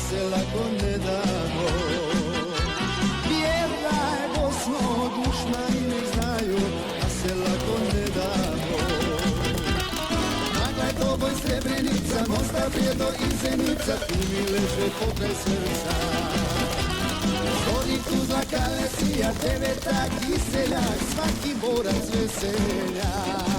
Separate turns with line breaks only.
se lako ne damo. Pjevaj Bosno, dušmani ne znaju da se lako ne damo. Magla je Doboj, Srebrenica, Mostar, Prijedor i Zenica, tu mi leže pokraj srca. Zvornik, Tuzla, Kalesija, Deveta, Kiseljak, svaki borac veseljak.